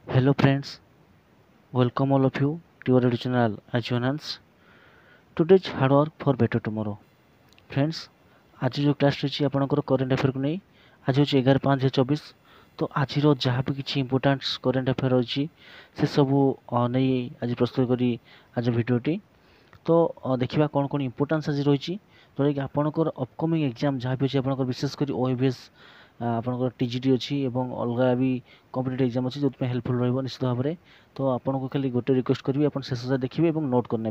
Hello friends, welcome all of you to your YouTube channel Achievements. Today's hard work for better tomorrow. Friends, आज जो class रही आपंकर current affair को नहीं आज हूँ 11/5/24 तो आज जहाँ भी किसी इंपोर्टान्स करेन्ट अफेयर रही से सबू नहीं आज प्रस्तुत करी आज भिडटी तो देखा कौन कौन इंपोर्टान्स आज रही जोटा कि आपंकर अपकमिंग एग्जाम जहाँ भी अच्छे आप विशेषकर ओएबीएस आपंकर टीजीटी अच्छी और अलग भी कॉम्पिटिटिव एग्जाम अच्छी जो हेल्पफुल रही निश्चित भाव में तो आपको खाली गोटे रिक्वेस्ट करी आप शेष देखिए और नोट करने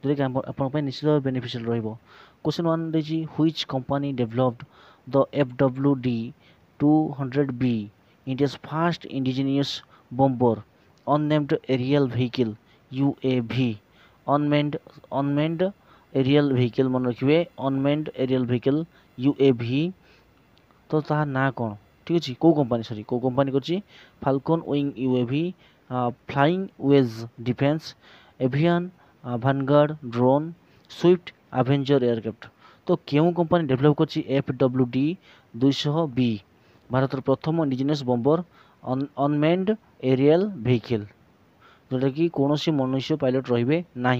जोटा कि आप निश्चित भाव बेनिफिशियल रही क्वेश्चन वन रही which company developed the FWD-200B India's first indigenous bomber unmanned aerial vehicle UAV unmanned aerial vehicle मन रखिए अनमेन्ड एरियल व्हीकल UAV तो तार ना कौन ठीक अच्छे कौ कंपानी सॉरी कौ कंपानी कर Falcon Wing UAV Flying Wedge Defence avian vanguard drone swift avenger aircraft तो क्यों कंपानी डेभलप कर FWD-200B भारत प्रथम indigenous bomber unmanned aerial vehicle जोटा कि कौन मनुष्य पायलट रे ना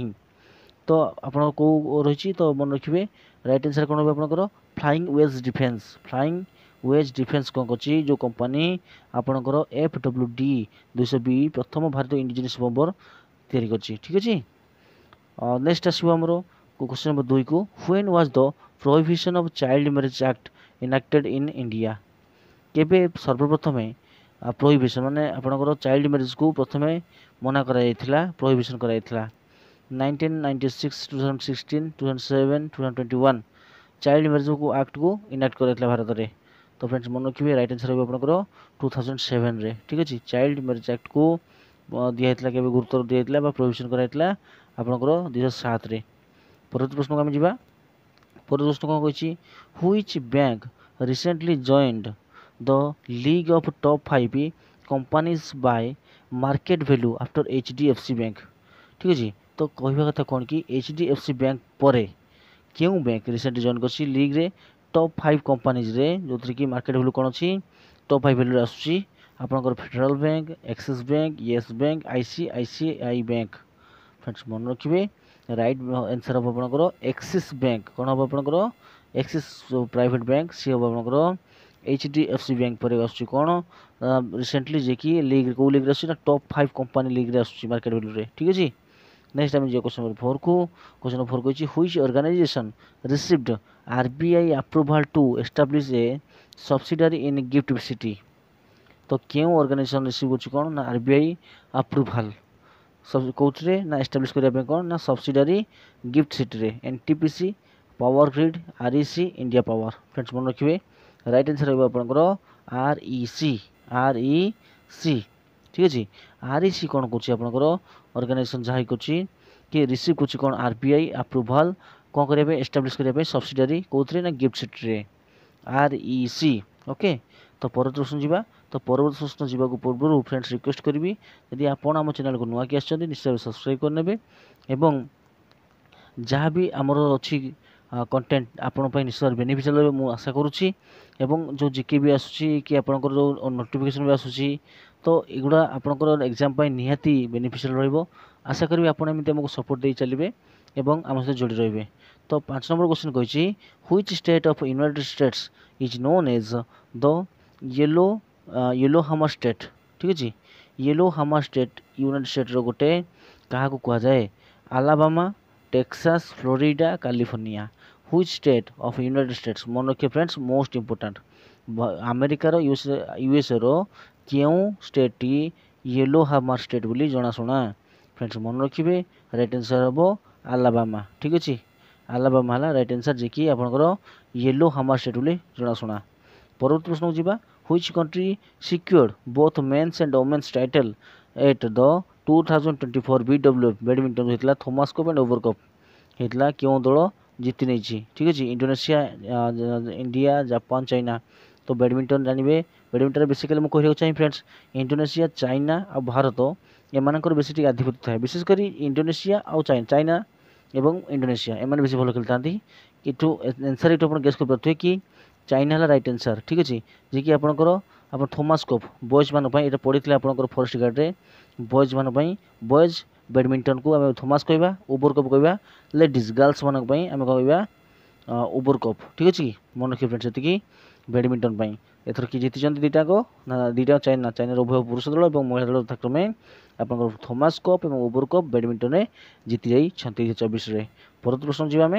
तो आप रही तो मन रखिए राइट आंसर कौन हो आपंकर फ्लाइंग वेज डिफेन्स कौन कर जो कंपानी आपंकर FWD-200B प्रथम भारतीय इंडिजिनियस बॉम्बर तैयारी कर ठीक अच्छे नेक्स्ट आसो आमर क्वेश्चन नंबर 2 को when was the prohibition of child marriage act enacted in India केबे सर्वप्रथम प्रोहिबिशन माने आपनकर चाइल्ड मैरिज को प्रथम मना करा प्रोहिबिशन करा 1996 2016 2007 2021 चाइल्ड मैरिज को एक्ट को इनेक्ट करा भारत में तो फ्रेंड्स मन रखिए राइट आंसर हो आपनकर 2007 रे ठीक अच्छे चाइल्ड मैरिज एक्ट को दिया के गुरुत्व दिया प्रोहिबिशन कराइला आपनकर 2007 रे परवर्ती प्रश्न को आम जा परवर्ती प्रश्न कौन कही which bank recently joined the league of top 5 companies by market value after HDFC bank ठीक अच्छे तो कहवा कथा कौन कि HDFC बैंक पर क्यों बैंक रिसेंटली जॉइन कर लीग रे टॉप 5 कंपनीज रे जो कि मार्केट वैल्यू कौन अच्छी टॉप 5 वैल्यू आसूँ आपनकर federal bank axis bank yes bank ICICI bank friends मन रखिए राइट आंसर हम आपंकर एक्सिस बैंक कौन हम आपंकर एक्सिस प्राइवेट बैंक सी हम आपंकर HDFC बैंक पर आसूँ कौन रिसेंटली जे कि लीग कौ लीग आसूँ टॉप 5 कंपनी लीग आसूँ मार्केट वैल्यू रे ठीक अच्छे नेक्स्ट आम जो क्वेश्चन नंबर 4 को क्वेश्चन नंबर 4 कही which organisation received RBI approval to establish a subsidiary in GIFT City तो क्यों ऑर्गेनाइजेशन रिसीव कौन ना RBI अप्रूवल सब कौटे ना एस्टाब्लिश करने कौन ना सब्सिडियरी गिफ्ट सिटी रे NTPC power grid REC India power friends मन रखिए राइट आंसर हो आपंकर REC ठीक अच्छे REC कौन कर ऑर्गेनाइजेशन जहाँ कि रिसीव कौन RBI अप्रूवल कौन करने एस्टाब्लिश करने सब्सिडियरी कौन ना गिफ्ट सिटी रे REC ओके तो परवर्ती प्रश्न जा तो परवर्ती प्रश्न जावाक पूर्व फ्रेंड्स रिक्वेस्ट करी यदि आपण आम चैनल को नुआ कि आसछन्ति निश्चय सब्सक्राइब करने एवं जहाँ भी आमर अच्छी कंटेंट आपण निश्चय बेनिफिशियल रही मुझे आशा करुच्ची एवं जो जीके भी आसूँ कि आपंकर जो नोटिफिकेशन भी आसूँ तो एगुड़ा आपंकर एग्जाम निहाती बेनिफिशियल रही आशा करी आपड़ एमती आमको सपोर्ट दे चलिए एवं आम सहित जोड़ी रही तो 5 नंबर क्वेश्चन कही which state of United States is known as the yellowhammer state ठीक अच्छे yellowhammer state United State गोटे क्या कहुए Alabama Texas Florida California which state of United States मन रखिए फ्रेंड्स मोस्ट इंपोर्टेंट अमेरिकार USA रो क्यों स्टेट टी येलो हामर स्टेट बोली जनाशुना फ्रेंड्स मन रखिए राइट आंसर हम आलाबामा ठीक अच्छे आलाबामा है राइट आंसर जे कि आपंकर येलो हामर स्टेट बोली जनाशुना परवर्ती प्रश्न को जावा which country secured both men's and women's title at the 2024 BWF badminton होता Thomas Cup and Uber Cup होता क्यों दल जीति नहीं ठीक अच्छे इंडोनेशिया इंडिया जापान चाइना तो बैडमिंटन जानवे बैडमिंटन बेसिकली मुझे कहना चाहिए फ्रेंड्स इंडोनेशिया चाइना और भारत एमानकर बेसी आधिपत्य थाए विशेषकर इंडोनेशिया और चाइना एवं इंडोनेशिया एम बेसी भल खेलता कि आंसर ये आप गेस कर पारे कि चाइना है राइट आंसर ठीक अच्छे जी कि आपंकर आप थॉमस कप बॉयज मान ये पढ़ी आपंकर फॉरेस्ट गार्ड रे बॉयज मान बॉयज बैडमिंटन को आम थॉमस कहवा ओवर कप कहवा लेडीज गर्ल्स मान आम कहवा ओवर कप ठीक अच्छे कि मन रखिए फ्रेंड्स ये बैडमिंटन एथर कि जीति दुईटाक ना दुईटा चाइना चाइनार उभय पुरुष दल और महिला दल यथाक्रमे आपंकर थॉमस कप और ओवर कप बैडमिंटन में जीति जाइए 2024 परवर्त प्रश्न जी आम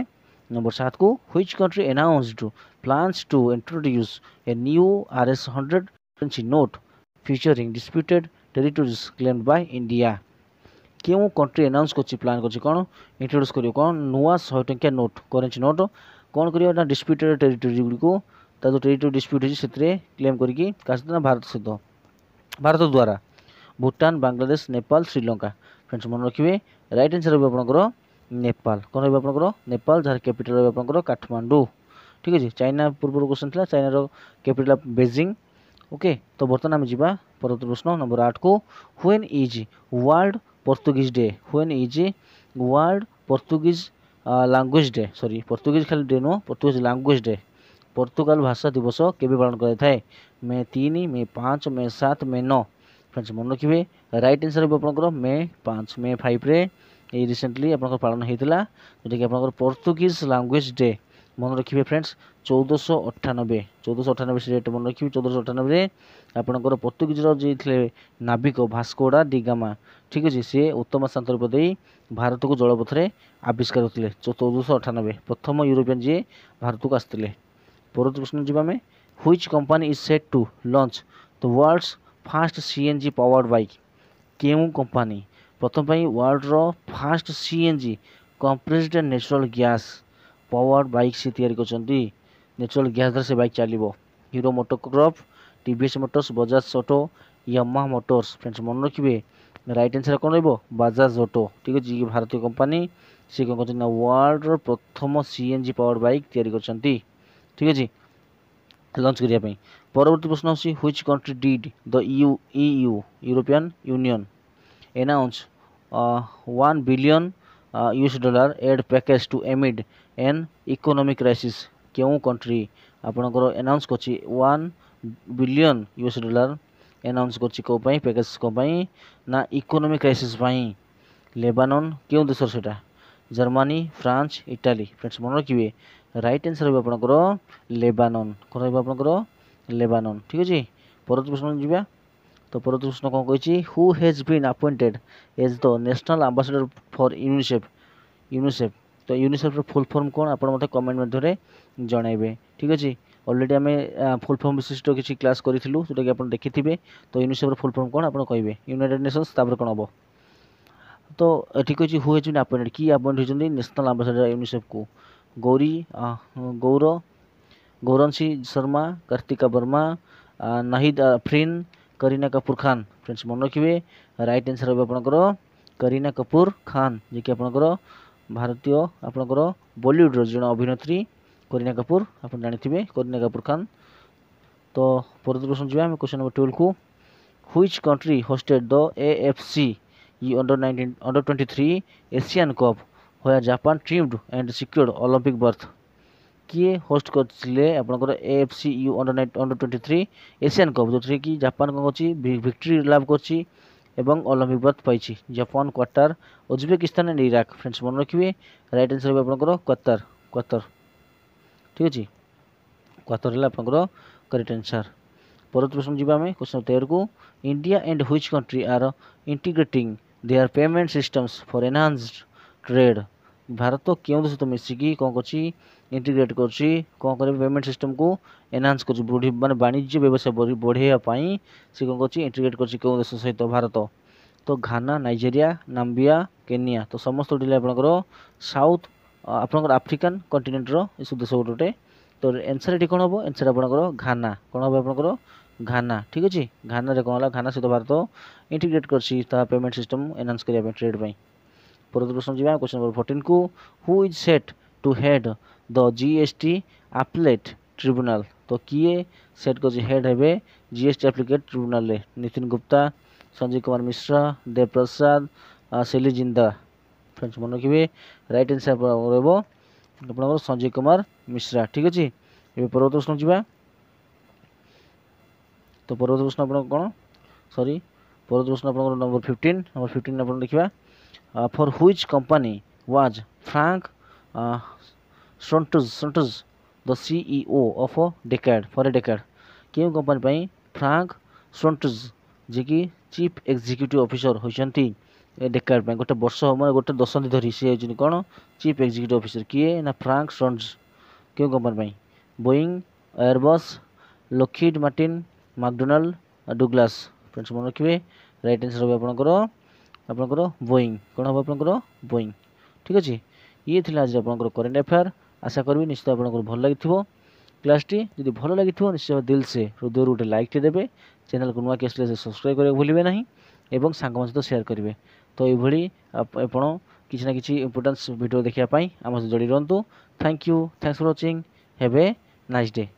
नंबर 7 को which country announced plans to introduce a new RS100 currency note featuring disputed territories claimed by India क्यों कंट्री अनाउंस कर प्लान कर कौन इंट्रोड्यूस कर कौन नुआ 100 टंकिया नोट करेंसी नोट कौन कर डिस्प्यूटेड टेरिटोरी गुड़ी जो टेरिटोरी डिस्प्यूट होती क्लेम करके भारत सहित भारत द्वारा भूटान बांग्लादेश नेपाल श्रीलंका फ्रेंड्स मन रखिए राइट आंसर रही आपंकर नेपाल कौन रही आपंकर नेपाल जार कैपिटल रही आपंकर काठमांडू ठीक है चाइना पूर्व क्वेश्चन था चाइनार कैपिटल बेजिंग ओके तो बर्तमान आम जा परवर्त प्रश्न नंबर 8 को when is world Portuguese day when is world Portuguese language day sorry Portuguese खाली डे नुह पोर्तुगीज लैंग्वेज डे पोर्तुगाल भाषा दिवस केबे पालन कराए मे 3 मे 5 मे 7 मे 9 फ्रेंड्स मन रखिए राइट आंसर आपंकर मे 5 मे 5 रे ये रिसेंटली आप पालन होता जोटा कि आप पोर्तुगीज लैंग्वेज डे मन रखिए फ्रेंड्स 1498 से डेट मन रखिए 1498 आपंकर पोर्तुगीज जी थे नाविक भास्कोडा डिगामा ठीक अच्छे सी उत्तम स्थान दे भारत को जलपथरे आविष्कार होते 1498 प्रथम यूरोपियन जी भारत को आसते परवर्त प्रश्न जी आम which company is set to launch the world's fast CNG powered bike क्यों कंपनी प्रथम वर्ल्ड रो fast CNG compressed natural gas powered bike से तैयारी करछंती नेचुरल गैस द्वारा से बाइक चलो Hero MotoCorp TVS Motors Bajaj Auto Yamaha Motors friends मन रखिए राइट आंसर कौन रहिबो बजाज ऑटो ठीक है भारतीय कंपनी से कौन कर वर्ल्ड रो प्रथम CNG पावर्ड बाइक तैयारी करछंती ठीक है लॉन्च करने परवर्ती प्रश्न होची which country did the EU European Union announce 1 billion $US aid package to amid an economic crisis क्यों कंट्री आपनकर अनाउंस करछि 1 बिलियन $US अनाउंस करछि को पई पैकेज को पई ना इकोनॉमिक क्राइसिस पई लेबानन क्यों देशर सेटा जर्मनी फ्रांस इटाली फ्रेंड्स मन रखिए राइट आंसर रही आपंकर लेबानन कौन रही आपंकर लेबानन ठीक अच्छे परवर्त प्रश्न जा तो परवर्त प्रश्न कौन कही who has been appointed as the national ambassador for UNICEF तो यूनिसेफ फुल फॉर्म कौन आप मत कमेंट मध्य जनइबे ठीक अच्छे ऑलरेडी आम फुल फॉर्म विशिष्ट किसी क्लास करूँ जोटा कि आप देखिथे तो यूनिसेफ फुल फॉर्म कौन आप कहे यूनाइटेड नेशंस तापर कौन हम तो ठीक अच्छे हु हैज बीन अपॉइंटेड कि अपॉइंट होती नेशनल एम्बेसडर यूनिसेफ को गौरंशी शर्मा कार्तिका वर्मा नाहिद अफरीन करीना कपूर खान फ्रेंड्स मन रखिए राइट आंसर रही आपंकर करीना कपूर खान जी कि आपंकर भारतीय आपंकर बॉलीवुड जन अभिनेत्री करीना कपूर आप जानी करीना कपूर खान तो परवर्ती प्रश्न जी क्वेश्चन नंबर 12 को which country hosted the AFC under 23 Asian cup where Japan trimmed and secured Olympic berth किए होस्ट करथिले आपनकर AFC अंडर 23 एशियन कप जो कि जापान कौन कर विक्ट्री लाभ कर Olympic birth pi Japan quarter Uzbekistan and Iraq friends मन रखिए राइट आंसर रही आपंकर क्वार्टर ठीक अच्छे क्वार्टर है आपंकर करेक्ट आंसर परवर्त प्रश्न जी आम क्वेश्चन 13 को India and which country are integrating their payment systems for enhanced trade Bharat क्यों देश सहित मिसिकी कौन कर इंटीग्रेट कौन कर पेमेंट सिस्टम को एनहांस कर माने वाणिज्य व्यवसाय बढ़ाई से कौन कर इंटीग्रेट कर देश सहित भारत तो घाना नाइजेरिया नाम्बिया केनिया तो समस्त उठे आपंकर साउथ आपंकर आफ्रिकान कंटिनेंटर ये देश गोटे तो एनसर ये कौन हम एनसर आपंकर घाना कौन हम आपंकर घाना ठीक अच्छे घाना कौन है घाना सहित भारत इंटीग्रेट कर पेमेंट सिस्टम एनहांस करने ट्रेड पर परवर्ती प्रश्न जी क्वेश्चन नंबर 14 को who is set to head the GST appellate tribunal तो किए सेट कर हेड हे GST appellate tribunal Nitin Gupta Sanjay Kumar Mishra Dev Prasad शैली जिंदा फ्रेंड्स मन रखिए राइट आंसर रहा संजय कुमार मिश्रा ठीक अच्छे ये परवर्ती प्रश्न जी तो परवर्ती प्रश्न आप कौन सॉरी परवर्ती प्रश्न आप नंबर 15 आप देखा for which company was Frank Shrontz the CEO of a decade for a decade क्यों कंपनी फ्रैंक सोंटज जे कि चीफ एग्जीक्यूटिव ऑफिसर होती ए डेकेड पे गोटे वर्ष मैं गोटे दशंधि धरी सी होती कौन चीफ एग्जीक्यूटिव ऑफिसर किए ना फ्रैंक सोंटज क्यों company Boeing Airbus Lockheed Martin McDonnell Douglas friends मन रखिए राइट आंसर हो आपनकर बोइंग कौन हम आपनकर बोइंग ठीक अच्छे ये थी आज आपनकर करेंट अफेयर आशा करी निश्चित आपनकर भल लगी क्लासटी जदि भल लगी निश्चय दिल से हृदय गोटे लाइक टे देवे चैनल को नुआ के आसले सब्सक्राइब करने भूलिए ना एवं सांग सहित सेयार करेंगे तो ये आपण किसी ना कि इंपोर्टेंस वीडियो देखापी आम सहित जोड़ी रुहतु thank you thanks for watching have a nice day.